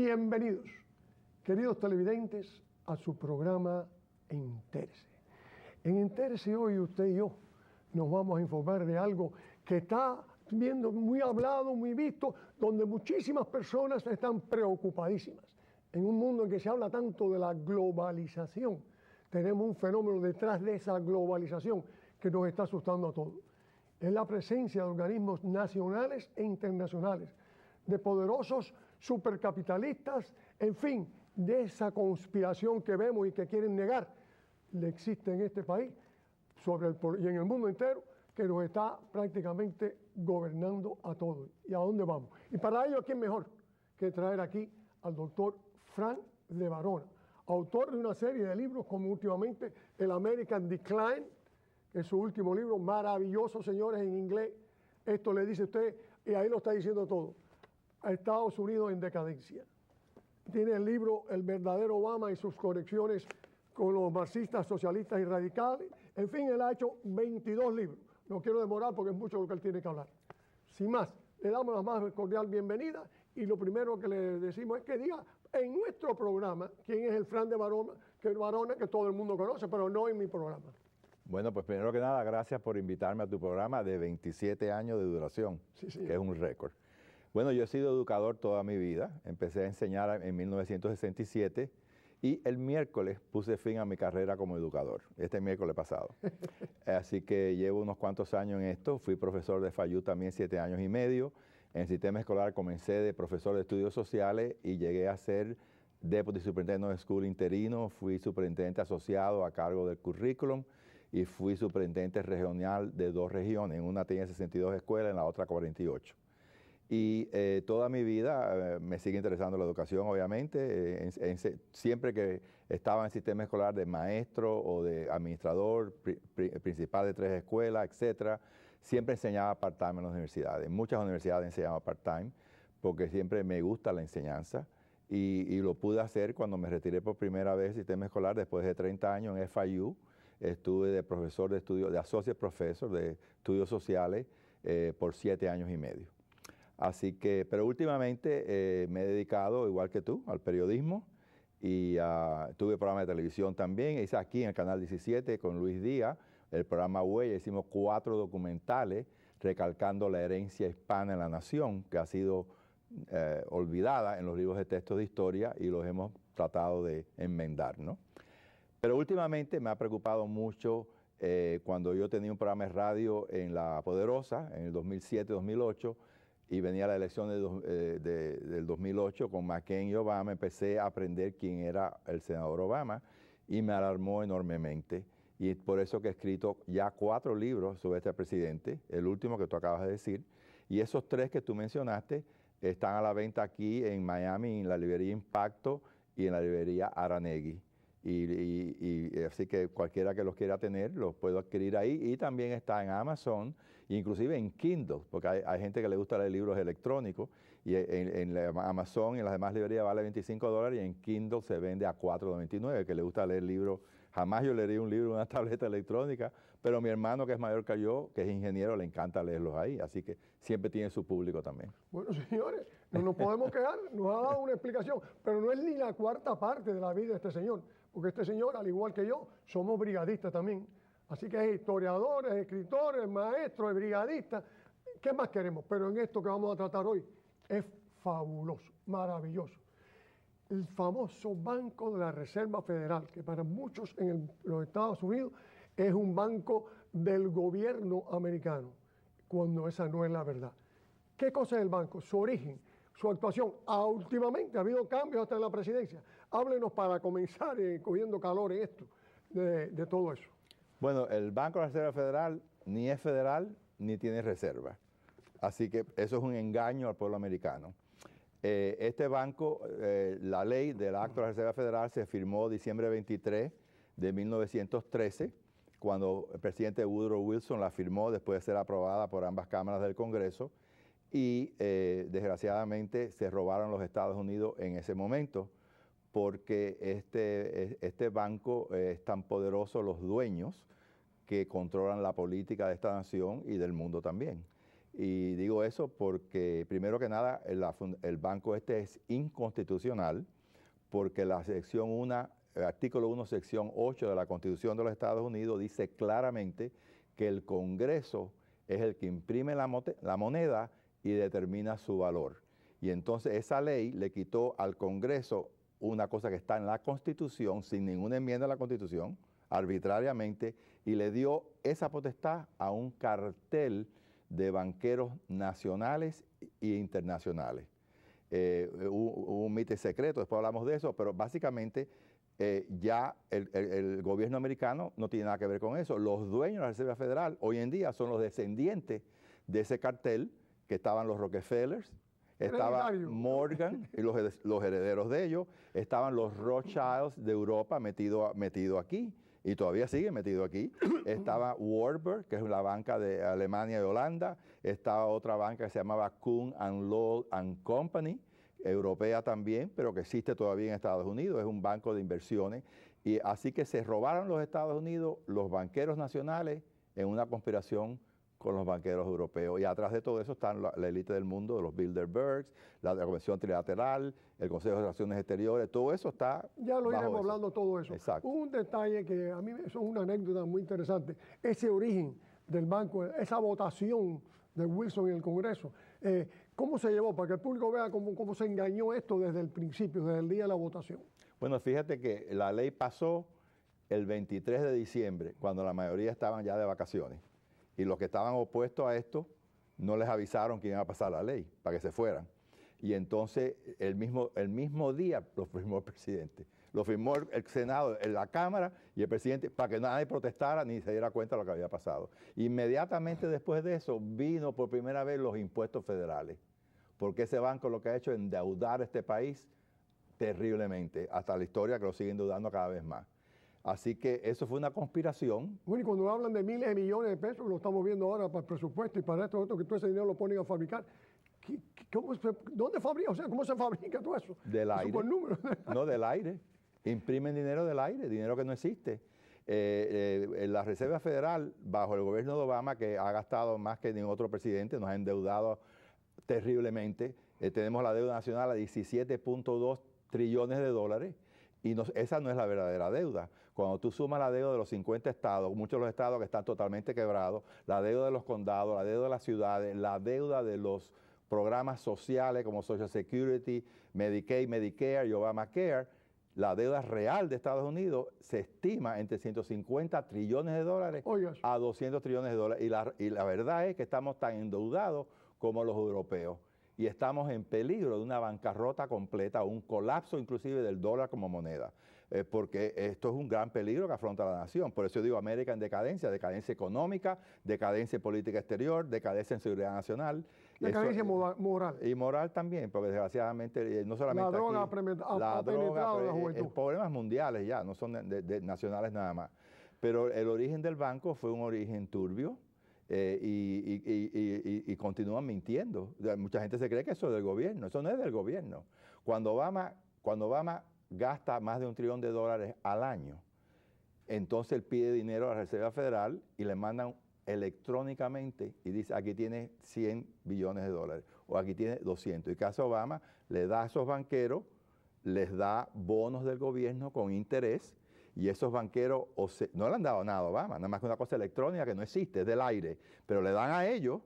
Bienvenidos, queridos televidentes, a su programa Entérese. En Entérese hoy usted y yo nos vamos a informar de algo que está viendo muy hablado, muy visto, donde muchísimas personas están preocupadísimas. En un mundo en que se habla tanto de la globalización, tenemos un fenómeno detrás de esa globalización que nos está asustando a todos. Es la presencia de organismos nacionales e internacionales, de poderosos supercapitalistas, en fin, de esa conspiración que vemos y que quieren negar existe en este país y en el mundo entero, que nos está prácticamente gobernando a todos. ¿Y a dónde vamos? Y para ello, ¿quién mejor que traer aquí al doctor Frank de Varona, autor de una serie de libros como últimamente el American Decline, que es su último libro, maravilloso, señores, en inglés. Esto le dice usted, y ahí lo está diciendo todo, a Estados Unidos en decadencia. Tiene el libro El verdadero Obama y sus conexiones con los marxistas, socialistas y radicales. En fin, él ha hecho 22 libros. No quiero demorar porque es mucho lo que él tiene que hablar. Sin más, le damos la más cordial bienvenida y lo primero que le decimos es que diga en nuestro programa quién es el Frank de Varona, que todo el mundo conoce, pero no en mi programa. Bueno, pues primero que nada, gracias por invitarme a tu programa de 27 años de duración, que es un récord. Bueno, yo he sido educador toda mi vida. Empecé a enseñar en 1967 y el miércoles puse fin a mi carrera como educador, este miércoles pasado. Así que llevo unos cuantos años en esto. Fui profesor de FAYU también 7 años y medio. En el sistema escolar comencé de profesor de estudios sociales y llegué a ser Deputy Superintendent of School interino. Fui superintendente asociado a cargo del currículum y fui superintendente regional de 2 regiones. En una tenía 62 escuelas, en la otra 48. Y toda mi vida me sigue interesando la educación, obviamente. Siempre que estaba en el sistema escolar de maestro o de administrador principal de 3 escuelas, etcétera, siempre enseñaba part-time en las universidades. En muchas universidades enseñaba part-time porque siempre me gusta la enseñanza y lo pude hacer cuando me retiré por primera vez del sistema escolar después de 30 años en FIU. Estuve de profesor de estudios, de associate professor de estudios sociales por 7 años y medio. Así que, pero últimamente me he dedicado, igual que tú, al periodismo y tuve programa de televisión también. Hice aquí en el Canal 17 con Luis Díaz, el programa Huella. Hicimos 4 documentales recalcando la herencia hispana en la nación, que ha sido olvidada en los libros de texto de historia y los hemos tratado de enmendar, ¿no? Pero últimamente me ha preocupado mucho cuando yo tenía un programa de radio en La Poderosa, en el 2007-2008, y venía la elección del 2008 con McCain y Obama, empecé a aprender quién era el senador Obama y me alarmó enormemente. Y es por eso que he escrito ya 4 libros sobre este presidente, el último que tú acabas de decir, y esos 3 que tú mencionaste están a la venta aquí en Miami, en la librería Impacto y en la librería Aranegui. Y así que cualquiera que los quiera tener, los puedo adquirir ahí. Y también está en Amazon, inclusive en Kindle, porque hay gente que le gusta leer libros electrónicos. Y en Amazon y en las demás librerías vale $25 y en Kindle se vende a $4.99, que le gusta leer libros. Jamás yo leería un libro en una tableta electrónica, pero mi hermano, que es mayor que yo, que es ingeniero, le encanta leerlos ahí. Así que siempre tiene su público también. Bueno, señores, no nos podemos quejar, nos ha dado una explicación, pero no es ni la 4ª parte de la vida de este señor, porque este señor, al igual que yo, somos brigadistas también. Así que hay historiadores, escritores, maestros, brigadistas. ¿Qué más queremos? Pero en esto que vamos a tratar hoy es fabuloso, maravilloso. El famoso Banco de la Reserva Federal, que para muchos en los Estados Unidos es un banco del gobierno americano, cuando esa no es la verdad. ¿Qué cosa es el banco? Su origen, su actuación. Últimamente ha habido cambios hasta en la presidencia. Háblenos para comenzar cogiendo calor en esto, de todo eso. Bueno, el Banco de la Reserva Federal ni es federal ni tiene reserva. Así que eso es un engaño al pueblo americano. Este banco, la ley del Acto de la Reserva Federal se firmó diciembre 23 de 1913, cuando el presidente Woodrow Wilson la firmó después de ser aprobada por ambas cámaras del Congreso y desgraciadamente se robaron los Estados Unidos en ese momento porque este banco es tan poderoso, los dueños, que controlan la política de esta nación y del mundo también. Y digo eso porque, primero que nada, el banco este es inconstitucional porque la sección 1, el artículo 1, sección 8 de la Constitución de los Estados Unidos dice claramente que el Congreso es el que imprime la moneda y determina su valor. Y entonces esa ley le quitó al Congreso una cosa que está en la Constitución, sin ninguna enmienda a la Constitución, arbitrariamente, y le dio esa potestad a un cartel de banqueros nacionales e internacionales. Hubo un mito secreto, después hablamos de eso, pero básicamente ya el gobierno americano no tiene nada que ver con eso. Los dueños de la Reserva Federal hoy en día son los descendientes de ese cartel, que estaban los Rockefellers, estaba Morgan y los herederos de ellos, estaban los Rothschilds de Europa metido aquí, y todavía sigue metido aquí. Estaba Warburg, que es la banca de Alemania y Holanda. Estaba otra banca que se llamaba Kuhn and Lowe and Company, europea también, pero que existe todavía en Estados Unidos. Es un banco de inversiones. Y así que se robaron los Estados Unidos los banqueros nacionales en una conspiración con los banqueros europeos. Y atrás de todo eso están la élite del mundo, los Bilderbergs, la Convención Trilateral, el Consejo de Relaciones Exteriores, todo eso está. Ya lo iremos hablando todo eso. Exacto. Un detalle que a mí eso es una anécdota muy interesante, ese origen del banco, esa votación de Wilson en el Congreso, ¿cómo se llevó? Para que el público vea cómo se engañó esto desde el principio, desde el día de la votación. Bueno, fíjate que la ley pasó el 23 de diciembre, cuando la mayoría estaban ya de vacaciones. Y los que estaban opuestos a esto no les avisaron que iba a pasar la ley para que se fueran. Y entonces el mismo día lo firmó el presidente. Lo firmó el Senado, la Cámara y el presidente, para que nadie protestara ni se diera cuenta de lo que había pasado. Inmediatamente después de eso vino por primera vez los impuestos federales. Porque ese banco lo que ha hecho es endeudar a este país terriblemente, hasta la historia que lo sigue endeudando cada vez más. Así que eso fue una conspiración. Bueno, y cuando hablan de miles de millones de pesos, lo estamos viendo ahora para el presupuesto y para esto, que todo ese dinero lo ponen a fabricar. ¿Dónde fabrica? O sea, ¿cómo se fabrica todo eso? Del aire. Por número. No, del aire. Imprimen dinero del aire, dinero que no existe. La Reserva Federal, bajo el gobierno de Obama, que ha gastado más que ningún otro presidente, nos ha endeudado terriblemente. Tenemos la deuda nacional a 17.2 trillones de dólares. Y esa no es la verdadera deuda. Cuando tú sumas la deuda de los 50 estados, muchos de los estados que están totalmente quebrados, la deuda de los condados, la deuda de las ciudades, la deuda de los programas sociales como Social Security, Medicaid, Medicare y Obamacare, la deuda real de Estados Unidos se estima entre 150 trillones de dólares a 200 trillones de dólares. Y la verdad es que estamos tan endeudados como los europeos. Y estamos en peligro de una bancarrota completa, un colapso inclusive del dólar como moneda, porque esto es un gran peligro que afronta la nación. Por eso digo América en decadencia, decadencia económica, decadencia en política exterior, decadencia en seguridad nacional. Decadencia moral. Y moral también, porque desgraciadamente no solamente la droga la droga, problemas mundiales ya, no son nacionales nada más. Pero el origen del banco fue un origen turbio. Y continúan mintiendo. Mucha gente se cree que eso es del gobierno. Eso no es del gobierno. Cuando Obama gasta más de $1 trillón al año, entonces él pide dinero a la Reserva Federal y le mandan electrónicamente y dice, aquí tiene 100 billones de dólares o aquí tiene 200. Y caso Obama le da a esos banqueros, les da bonos del gobierno con interés. Y esos banqueros no le han dado nada a Obama, nada más que una cosa electrónica que no existe, es del aire. Pero le dan a ellos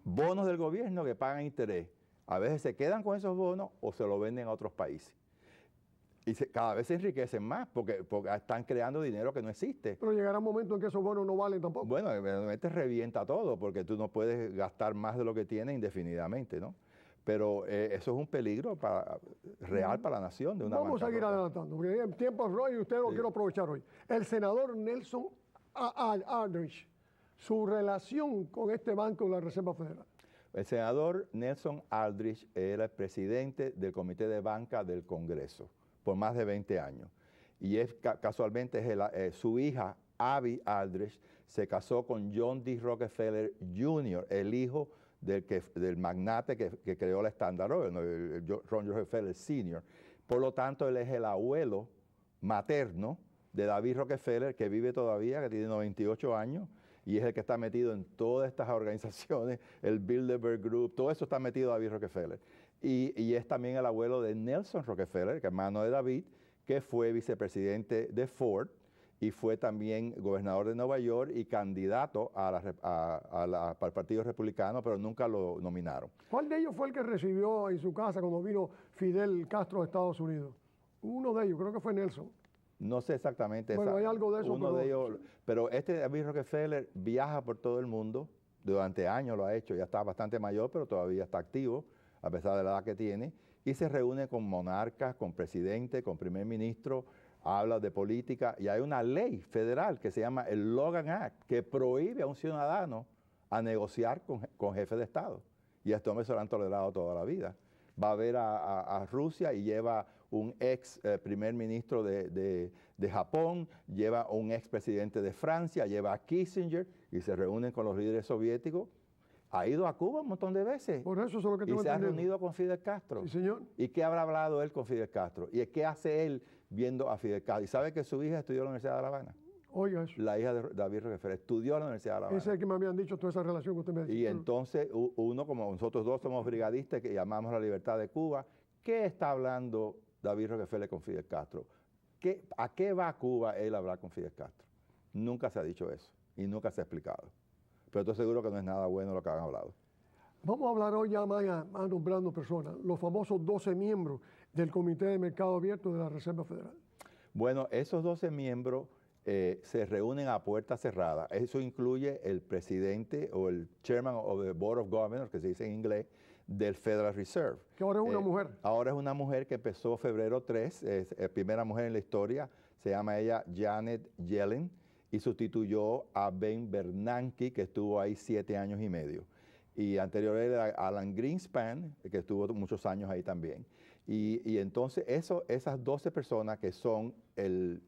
bonos del gobierno que pagan interés. A veces se quedan con esos bonos o se los venden a otros países. Y cada vez se enriquecen más porque están creando dinero que no existe. Pero llegará un momento en que esos bonos no valen tampoco. Bueno, evidentemente revienta todo porque tú no puedes gastar más de lo que tienes indefinidamente, ¿no? Pero eso es un peligro real para la nación. Vamos a seguir adelantando, porque el tiempo es hoy y usted lo quiero aprovechar hoy. El senador Nelson Aldrich, su relación con este banco de la Reserva Federal. El senador Nelson Aldrich era el presidente del Comité de Banca del Congreso por más de 20 años. Y casualmente su hija, Abby Aldrich, se casó con John D. Rockefeller Jr., el hijo del magnate que creó la Standard Oil, John Rockefeller Sr. Por lo tanto, él es el abuelo materno de David Rockefeller, que vive todavía, que tiene 98 años, y es el que está metido en todas estas organizaciones, el Bilderberg Group, todo eso está metido David Rockefeller. Y es también el abuelo de Nelson Rockefeller, que es hermano de David, que fue vicepresidente de Ford y fue también gobernador de Nueva York y candidato para el Partido Republicano, pero nunca lo nominaron. ¿Cuál de ellos fue el que recibió en su casa cuando vino Fidel Castro a Estados Unidos? Uno de ellos, creo que fue Nelson. No sé exactamente. Bueno, hay algo de eso. Uno de ellos, pero este David Rockefeller viaja por todo el mundo, durante años lo ha hecho, ya está bastante mayor, pero todavía está activo, a pesar de la edad que tiene, y se reúne con monarcas, con presidentes, con primer ministro, habla de política, y hay una ley federal que se llama el Logan Act, que prohíbe a un ciudadano a negociar con jefes de Estado. Y a este hombre se lo han tolerado toda la vida. Va a ver a Rusia y lleva un ex primer ministro de Japón, lleva un ex presidente de Francia, lleva a Kissinger y se reúnen con los líderes soviéticos. Ha ido a Cuba un montón de veces. Por eso es lo que tengo y se ha reunido con Fidel Castro. Sí, señor. ¿Y qué habrá hablado él con Fidel Castro? ¿Y qué hace él viendo a Fidel Castro? ¿Y sabe que su hija estudió en la Universidad de La Habana? Oiga eso. La hija de David Rockefeller estudió en la Universidad de La Habana. Ese es el que me habían dicho toda esa relación que usted me ha dicho. Y entonces uno, como nosotros dos somos brigadistas que llamamos la libertad de Cuba, ¿qué está hablando David Rockefeller con Fidel Castro? ¿A qué va a Cuba él a hablar con Fidel Castro? Nunca se ha dicho eso y nunca se ha explicado. Pero estoy seguro que no es nada bueno lo que han hablado. Vamos a hablar hoy ya más nombrando personas, los famosos 12 miembros del Comité de Mercado Abierto de la Reserva Federal. Bueno, esos 12 miembros se reúnen a puerta cerrada. Eso incluye el presidente o el chairman of the Board of Governors, que se dice en inglés, del Federal Reserve. Que ahora es una mujer. Ahora es una mujer que empezó febrero 3, es la primera mujer en la historia, se llama ella Janet Yellen, y sustituyó a Ben Bernanke, que estuvo ahí 7 años y medio. Y anterior era Alan Greenspan, que estuvo muchos años ahí también. Y entonces esas 12 personas que son el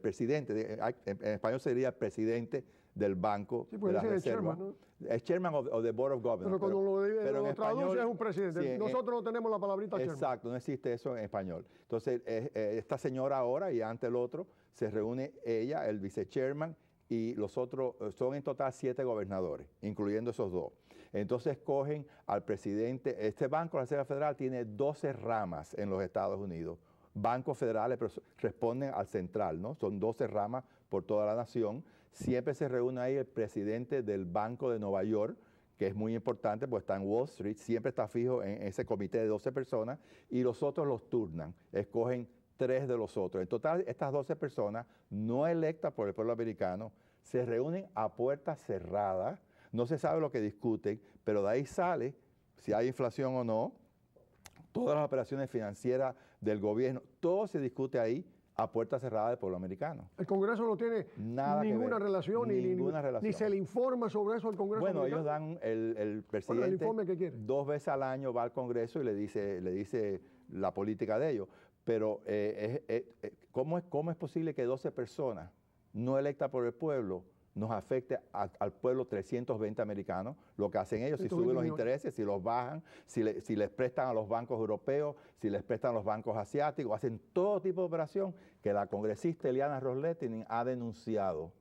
presidente, en español sería el presidente del Banco de la Reserva. Chairman, ¿no? Es chairman of the Board of Governors. Pero cuando lo traduce es un presidente. Sí, nosotros no tenemos la palabrita chairman. Exacto, no existe eso en español. Entonces, esta señora ahora y antes el otro, se reúne ella, el vice-chairman, y los otros, son en total 7 gobernadores, incluyendo esos 2. Entonces escogen al presidente. Este Banco de la Reserva Federal tiene 12 ramas en los Estados Unidos. Bancos federales, pero responden al central, ¿no? Son 12 ramas por toda la nación. Siempre se reúne ahí el presidente del Banco de Nueva York, que es muy importante porque está en Wall Street, siempre está fijo en ese comité de 12 personas, y los otros los turnan, escogen 3 de los otros. En total, estas 12 personas, no electas por el pueblo americano, se reúnen a puertas cerradas. No se sabe lo que discuten, pero de ahí sale si hay inflación o no, todas las operaciones financieras del gobierno, todo se discute ahí a puertas cerradas del pueblo americano. El Congreso no tiene ninguna relación, ni se le informa sobre eso al Congreso americano. Bueno, ellos dan, el presidente el informe que quiere. 2 veces al año va al Congreso y le dice la política de ellos. Pero ¿cómo es posible que 12 personas no electas por el pueblo nos afecte al pueblo 320 americanos? Lo que hacen ellos, si suben los intereses, si los bajan, si les prestan a los bancos europeos, si les prestan a los bancos asiáticos, hacen todo tipo de operación que la congresista Eliana Ros-Lehtinen ha denunciado.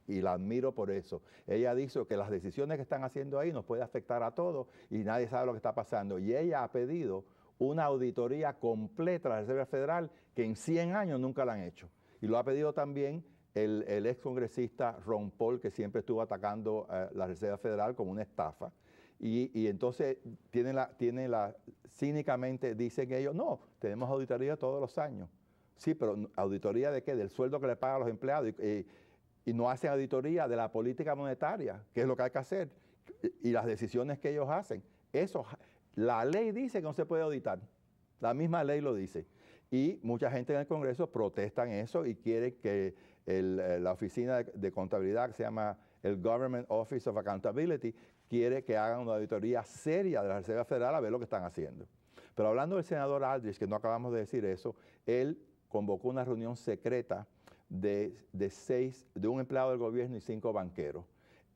Y la admiro por eso. Ella dice que las decisiones que están haciendo ahí nos puede afectar a todos y nadie sabe lo que está pasando. Y ella ha pedido una auditoría completa de la Reserva Federal que en 100 años nunca la han hecho. Y lo ha pedido también el ex congresista Ron Paul, que siempre estuvo atacando la Reserva Federal como una estafa. Y entonces cínicamente dicen ellos, no, tenemos auditoría todos los años. Sí, pero ¿auditoría de qué? Del sueldo que le pagan a los empleados. Y no hacen auditoría de la política monetaria, que es lo que hay que hacer, y las decisiones que ellos hacen. Eso, la ley dice que no se puede auditar. La misma ley lo dice. Y mucha gente en el Congreso protestan eso y quiere que la oficina de contabilidad, que se llama el Government Office of Accountability, quiere que hagan una auditoría seria de la Reserva Federal a ver lo que están haciendo. Pero hablando del senador Aldrich, que no acabamos de decir eso, él convocó una reunión secreta de un empleado del gobierno y 5 banqueros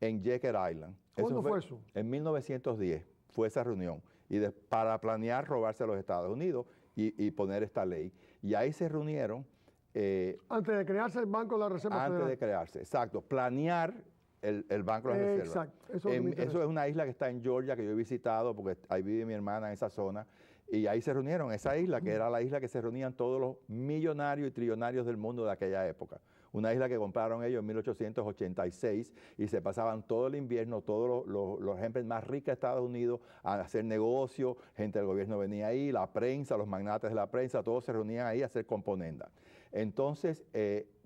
en Jekyll Island. ¿Cuándo fue eso? En 1910 fue esa reunión, para planear robarse a los Estados Unidos y poner esta ley. Y ahí se reunieron. Antes de crearse el Banco de la Reserva Federal. Antes de crearse, exacto. Planear el Banco de la Reserva. Exacto. Eso es una isla que está en Georgia, que yo he visitado, porque ahí vive mi hermana en esa zona. Y ahí se reunieron, esa isla, que era la isla que se reunían todos los millonarios y trillonarios del mundo de aquella época. Una isla que compraron ellos en 1886 y se pasaban todo el invierno, todos los gentes más ricos de Estados Unidos a hacer negocio, gente del gobierno venía ahí, la prensa, los magnates de la prensa, todos se reunían ahí a hacer componendas. Entonces,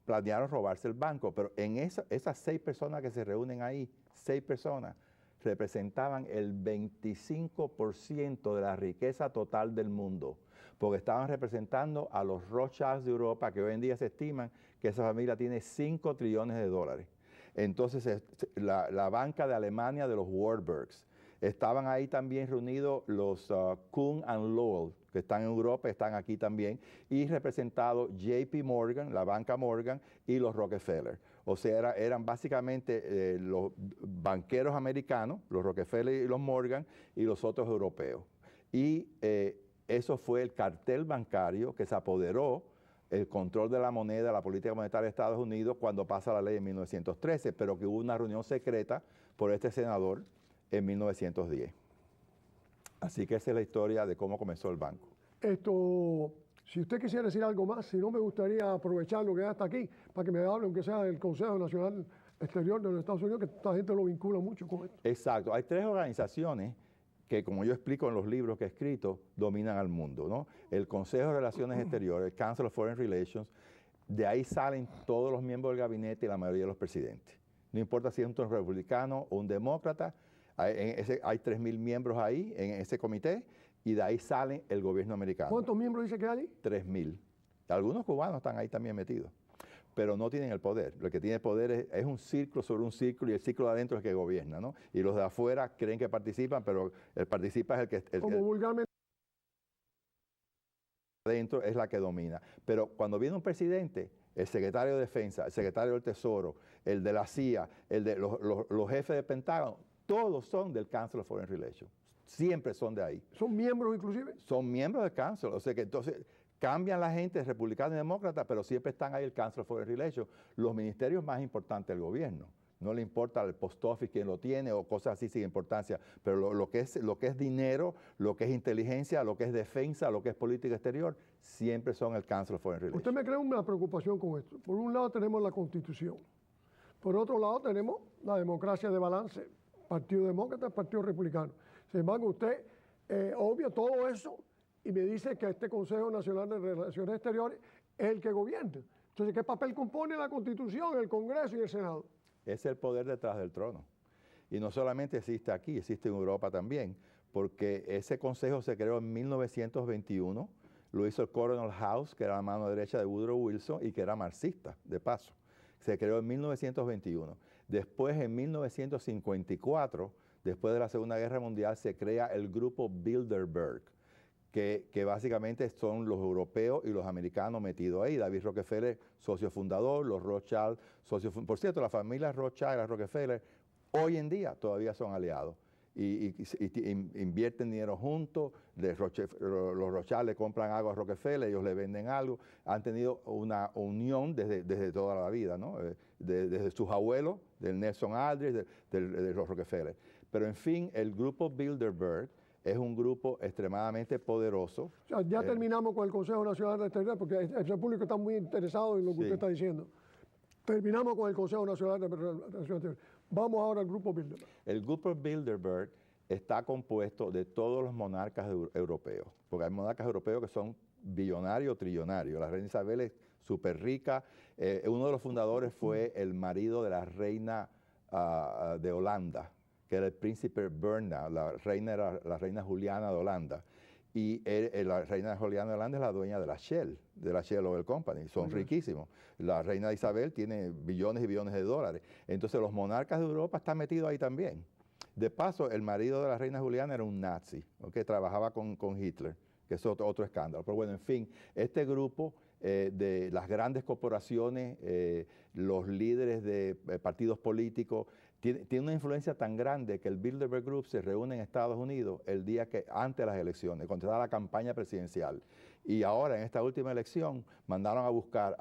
planearon robarse el banco, pero en esas 6 personas que se reúnen ahí, 6 personas, representaban el 25% de la riqueza total del mundo, porque estaban representando a los Rothschilds de Europa, que hoy en día se estiman que esa familia tiene 5 trillones de dólares. Entonces, la banca de Alemania de los Warburgs. Estaban ahí también reunidos los Kuhn and Lowell, que están en Europa, están aquí también, y representado JP Morgan, la banca Morgan, y los Rockefeller. O sea, eran básicamente los banqueros americanos, los Rockefeller y los Morgan, y los otros europeos. Y eso fue el cartel bancario que se apoderó el control de la moneda, la política monetaria de Estados Unidos cuando pasa la ley en 1913, pero que hubo una reunión secreta por este senador en 1910. Así que esa es la historia de cómo comenzó el banco. Si usted quisiera decir algo más, si no, me gustaría aprovechar lo que hasta aquí para que me hable, aunque sea del Consejo Nacional Exterior de los Estados Unidos, que esta gente lo vincula mucho con esto. Exacto. Hay 3 organizaciones que, como yo explico en los libros que he escrito, dominan al mundo, ¿no? El Consejo de Relaciones Exteriores, el Council of Foreign Relations, de ahí salen todos los miembros del gabinete y la mayoría de los presidentes. No importa si es un republicano o un demócrata, hay 3.000 miembros ahí en ese comité y de ahí sale el gobierno americano. ¿Cuántos miembros dice que hay? 3.000. Algunos cubanos están ahí también metidos, pero no tienen el poder. Lo que tiene el poder es un círculo sobre un círculo y el círculo de adentro es el que gobierna, ¿no? Y los de afuera creen que participan, pero el participa es el que... Como vulgarmente. Adentro es la que domina. Pero cuando viene un presidente, el secretario de Defensa, el secretario del Tesoro, el de la CIA, los jefes del Pentágono, todos son del Council of Foreign Relations. Siempre son de ahí. ¿Son miembros inclusive? Son miembros del Council. O sea que entonces cambian la gente republicana y demócrata, pero siempre están ahí el Council of Foreign Relations, los ministerios más importantes del gobierno. No le importa el post office, quién lo tiene o cosas así sin importancia, pero lo que es dinero, lo que es inteligencia, lo que es defensa, lo que es política exterior, siempre son el Council of Foreign Relations. Usted me crea una preocupación con esto. Por un lado tenemos la Constitución, por otro lado tenemos la democracia de balance, Partido Demócrata, Partido Republicano. Sin embargo, usted obvia todo eso y me dice que este Consejo Nacional de Relaciones Exteriores es el que gobierna. Entonces, ¿qué papel compone la Constitución, el Congreso y el Senado? Es el poder detrás del trono. Y no solamente existe aquí, existe en Europa también, porque ese consejo se creó en 1921, lo hizo el Coronel House, que era la mano derecha de Woodrow Wilson y que era marxista, de paso. Se creó en 1921. Después, en 1954, después de la Segunda Guerra Mundial, se crea el grupo Bilderberg, que básicamente son los europeos y los americanos metidos ahí. David Rockefeller, socio fundador, los Rothschild, socio fundador. Por cierto, la familia Rothschild y la Rockefeller hoy en día todavía son aliados y invierten dinero juntos. Los Rothschild le compran algo a Rockefeller, ellos le venden algo. Han tenido una unión desde toda la vida, ¿no? Desde sus abuelos, del Nelson Aldrich, de los Rockefeller. Pero en fin, el grupo Bilderberg es un grupo extremadamente poderoso. O sea, ya terminamos con el Consejo Nacional de Exteriores, porque el público está muy interesado en lo que usted está diciendo. Terminamos con el Consejo Nacional de Relaciones Exteriores. Vamos ahora al grupo Bilderberg. El grupo Bilderberg está compuesto de todos los monarcas europeos, porque hay monarcas europeos que son billonarios o trillonarios. La reina Isabel es súper rica. Uno de los fundadores fue el marido de la reina de Holanda, que era el príncipe Bernhard. La reina era la reina Juliana de Holanda. Y la reina Juliana de Holanda es la dueña de la Shell Oil Company. Son riquísimos. La reina Isabel tiene billones y billones de dólares. Entonces los monarcas de Europa están metidos ahí también. De paso, el marido de la reina Juliana era un nazi, que trabajaba con Hitler, que es otro escándalo. Pero bueno, en fin, este grupo de las grandes corporaciones, los líderes de partidos políticos, tiene una influencia tan grande que el Bilderberg Group se reúne en Estados Unidos el día que antes de las elecciones, cuando está la campaña presidencial. Y ahora, en esta última elección, mandaron a buscar,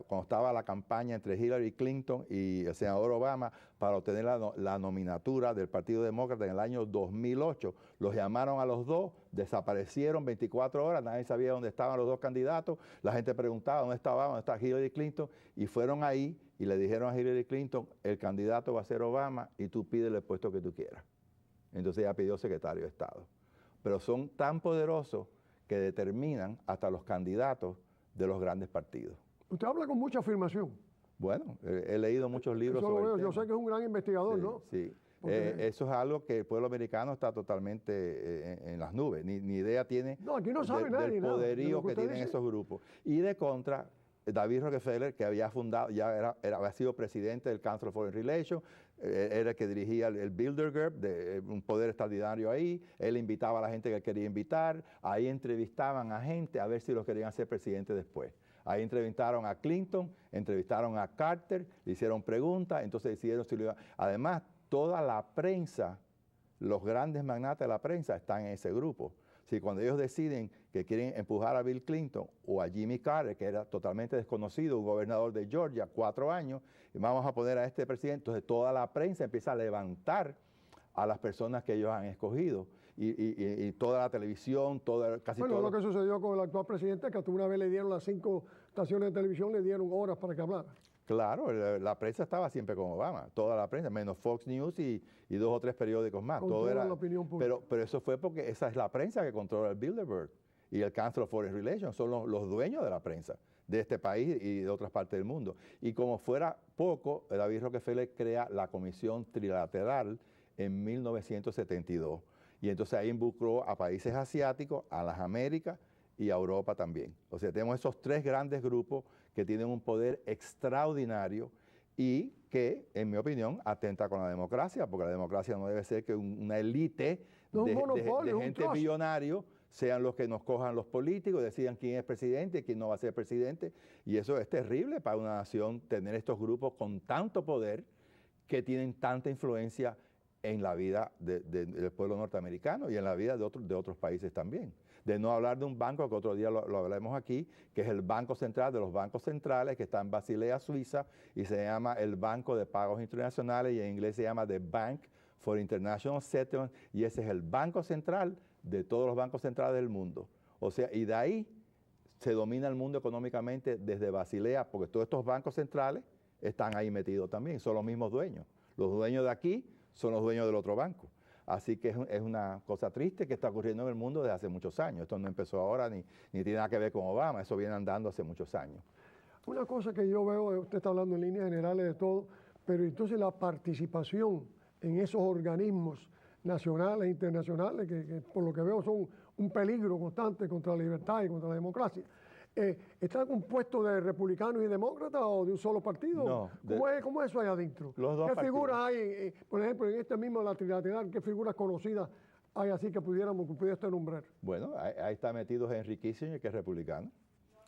cuando estaba la campaña entre Hillary Clinton y el senador Obama para obtener la nominatura del Partido Demócrata en el año 2008. Los llamaron a los dos, desaparecieron 24 horas, nadie sabía dónde estaban los dos candidatos. La gente preguntaba dónde estaba, dónde está Hillary Clinton, y fueron ahí y le dijeron a Hillary Clinton, el candidato va a ser Obama y tú pídele el puesto que tú quieras. Entonces ella pidió secretario de Estado. Pero son tan poderosos que determinan hasta los candidatos de los grandes partidos. Usted habla con mucha afirmación. Bueno, he leído muchos libros sobre el tema. Yo sé que es un gran investigador, sí, ¿no? Sí, eso es algo que el pueblo americano está totalmente en las nubes. Ni idea tiene aquí no sabe nadie, del poderío que tienen esos grupos. Y de contra, David Rockefeller, que había fundado, ya había sido presidente del Council of Foreign Relations, era el que dirigía el Bilderberg, un poder extraordinario ahí. Él invitaba a la gente que quería invitar. Ahí entrevistaban a gente a ver si los querían hacer presidente después. Ahí entrevistaron a Clinton, entrevistaron a Carter, le hicieron preguntas, entonces decidieron si lo iban. Además, toda la prensa, los grandes magnates de la prensa están en ese grupo. Si cuando ellos deciden que quieren empujar a Bill Clinton o a Jimmy Carter, que era totalmente desconocido, un gobernador de Georgia, 4 años, y vamos a poner a este presidente, entonces toda la prensa empieza a levantar a las personas que ellos han escogido. Y toda la televisión, casi todo. Bueno, lo que sucedió con el actual presidente, que una vez le dieron las 5 estaciones de televisión, le dieron horas para que hablara. Claro, la prensa estaba siempre con Obama, toda la prensa, menos Fox News y 2 o 3 periódicos más. Todo era, la opinión pública. Pero eso fue porque esa es la prensa que controla el Bilderberg y el Council of Foreign Relations, son los dueños de la prensa de este país y de otras partes del mundo. Y como fuera poco, David Rockefeller crea la Comisión Trilateral en 1972. Y entonces ahí involucró a países asiáticos, a las Américas y a Europa también. O sea, tenemos esos 3 grandes grupos que tienen un poder extraordinario y que, en mi opinión, atenta con la democracia, porque la democracia no debe ser que una élite de gente millonario sean los que nos cojan los políticos, decidan quién es presidente y quién no va a ser presidente. Y eso es terrible para una nación, tener estos grupos con tanto poder que tienen tanta influencia en la vida del pueblo norteamericano y en la vida de otros países también. De no hablar de un banco, que otro día lo hablaremos aquí, que es el Banco Central de los bancos centrales, que está en Basilea, Suiza, y se llama el Banco de Pagos Internacionales, y en inglés se llama The Bank for International Settlement, y ese es el banco central de todos los bancos centrales del mundo. O sea, y de ahí se domina el mundo económicamente desde Basilea, porque todos estos bancos centrales están ahí metidos también, son los mismos dueños. Los dueños de aquí son los dueños del otro banco. Así que es una cosa triste que está ocurriendo en el mundo desde hace muchos años. Esto no empezó ahora ni tiene nada que ver con Obama, eso viene andando hace muchos años. Una cosa que yo veo, usted está hablando en líneas generales de todo, pero entonces la participación en esos organismos nacionales e internacionales, que por lo que veo son un peligro constante contra la libertad y contra la democracia. ¿Está compuesto de republicanos y demócratas o de un solo partido? No. ¿Cómo es eso allá adentro? Los dos ¿Qué partidos. figuras hay, por ejemplo, en este mismo, la trilateral, qué figuras conocidas hay así que pudiera usted nombrar? Bueno, ahí está metido Henry Kissinger, que es republicano,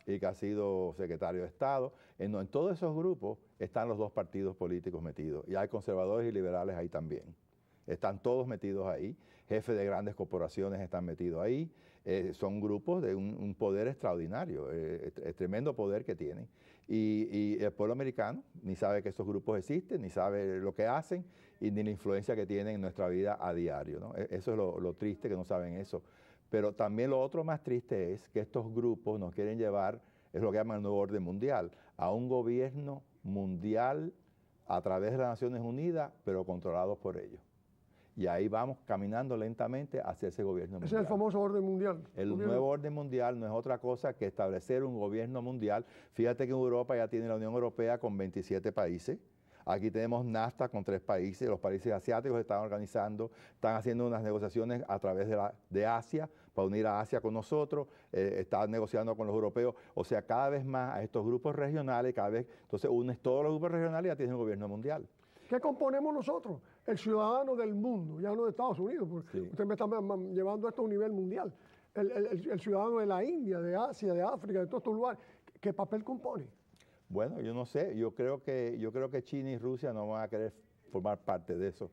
y que ha sido secretario de Estado. En todos esos grupos están los dos partidos políticos metidos, y hay conservadores y liberales ahí también. Están todos metidos ahí, jefes de grandes corporaciones están metidos ahí, son grupos de un poder extraordinario, el tremendo poder que tienen. Y el pueblo americano ni sabe que esos grupos existen, ni sabe lo que hacen, y ni la influencia que tienen en nuestra vida a diario, ¿no? Eso es lo triste, que no saben eso. Pero también lo otro más triste es que estos grupos nos quieren llevar, es lo que llaman el nuevo orden mundial, a un gobierno mundial a través de las Naciones Unidas, pero controlados por ellos. Y ahí vamos caminando lentamente hacia ese gobierno mundial. Ese es el famoso orden mundial. El nuevo orden mundial no es otra cosa que establecer un gobierno mundial. Fíjate que en Europa ya tiene la Unión Europea con 27 países. Aquí tenemos NAFTA con 3 países. Los países asiáticos están organizando, están haciendo unas negociaciones a través de Asia, para unir a Asia con nosotros. Están negociando con los europeos. O sea, cada vez más a estos grupos regionales, entonces unes todos los grupos regionales y ya tienes un gobierno mundial. ¿Qué componemos nosotros? El ciudadano del mundo, ya no de Estados Unidos, porque sí. Usted me está llevando esto a un nivel mundial. El ciudadano de la India, de Asia, de África, de todos estos lugares, ¿qué papel compone? Bueno, yo no sé, yo creo que China y Rusia no van a querer formar parte de eso,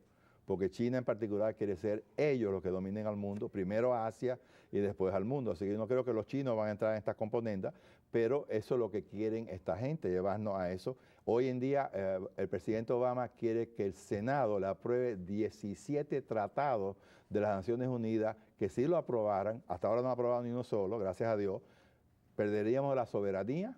porque China en particular quiere ser ellos los que dominen al mundo, primero a Asia y después al mundo. Así que yo no creo que los chinos van a entrar en estas componendas, pero eso es lo que quieren esta gente, llevarnos a eso. Hoy en día el presidente Obama quiere que el Senado le apruebe 17 tratados de las Naciones Unidas, que si lo aprobaran, hasta ahora no ha aprobado ni uno solo, gracias a Dios, perderíamos la soberanía,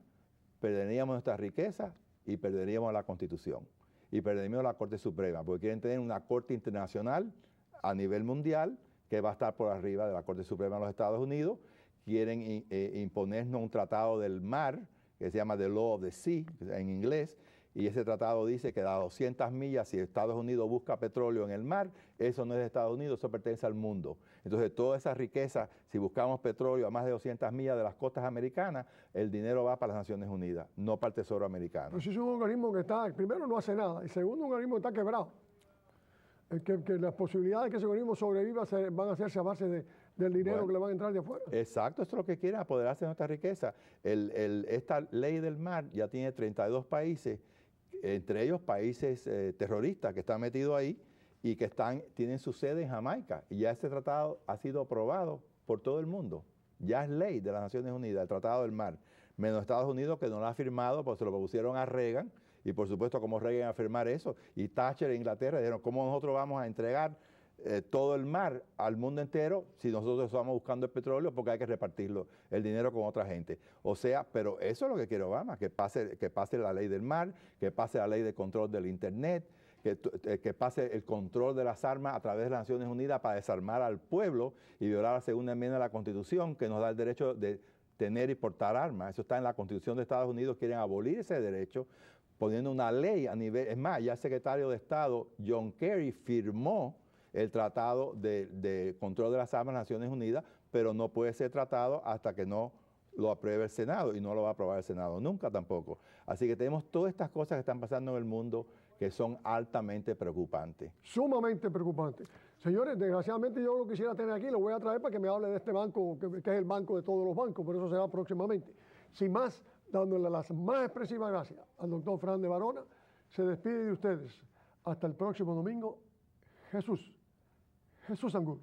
perderíamos nuestra riqueza y perderíamos la Constitución. Y perderíamos la Corte Suprema, porque quieren tener una Corte Internacional a nivel mundial que va a estar por arriba de la Corte Suprema de los Estados Unidos. Quieren imponernos un tratado del mar, que se llama The Law of the Sea, en inglés, y ese tratado dice que a 200 millas, si Estados Unidos busca petróleo en el mar, eso no es de Estados Unidos, eso pertenece al mundo. Entonces, toda esa riqueza, si buscamos petróleo a más de 200 millas de las costas americanas, el dinero va para las Naciones Unidas, no para el Tesoro americano. Pero si es un organismo que está, primero no hace nada, y segundo, un organismo que está quebrado. Que las posibilidades de que ese organismo sobreviva van a hacerse a base del dinero que le van a entrar de afuera. Exacto, esto es lo que quieren, apoderarse de nuestra riqueza. Esta ley del mar ya tiene 32 países, entre ellos países terroristas que están metidos ahí y que tienen su sede en Jamaica. Y ya este tratado ha sido aprobado por todo el mundo. Ya es ley de las Naciones Unidas, el Tratado del Mar. Menos Estados Unidos, que no lo ha firmado, pues se lo propusieron a Reagan. Y por supuesto, como Reagan a firmar eso. Y Thatcher en Inglaterra dijeron, ¿cómo nosotros vamos a entregar todo el mar al mundo entero si nosotros estamos buscando el petróleo? Porque hay que repartirlo, el dinero con otra gente. O sea, pero eso es lo que quiere Obama, que pase la ley del mar, que pase la ley de control del Internet, que pase el control de las armas a través de las Naciones Unidas para desarmar al pueblo y violar la segunda enmienda de la Constitución, que nos da el derecho de tener y portar armas. Eso está en la Constitución de Estados Unidos, quieren abolir ese derecho, poniendo una ley a nivel, es más, ya el secretario de Estado, John Kerry, firmó el tratado de control de las armas de las Naciones Unidas, pero no puede ser tratado hasta que no lo apruebe el Senado, y no lo va a aprobar el Senado nunca tampoco. Así que tenemos todas estas cosas que están pasando en el mundo que son altamente preocupantes. Sumamente preocupantes. Señores, desgraciadamente yo lo quisiera tener aquí, lo voy a traer para que me hable de este banco, que es el banco de todos los bancos, pero eso será próximamente. Sin más, dándole las más expresivas gracias al doctor Fran de Varona, se despide de ustedes. Hasta el próximo domingo. Jesús Angulo.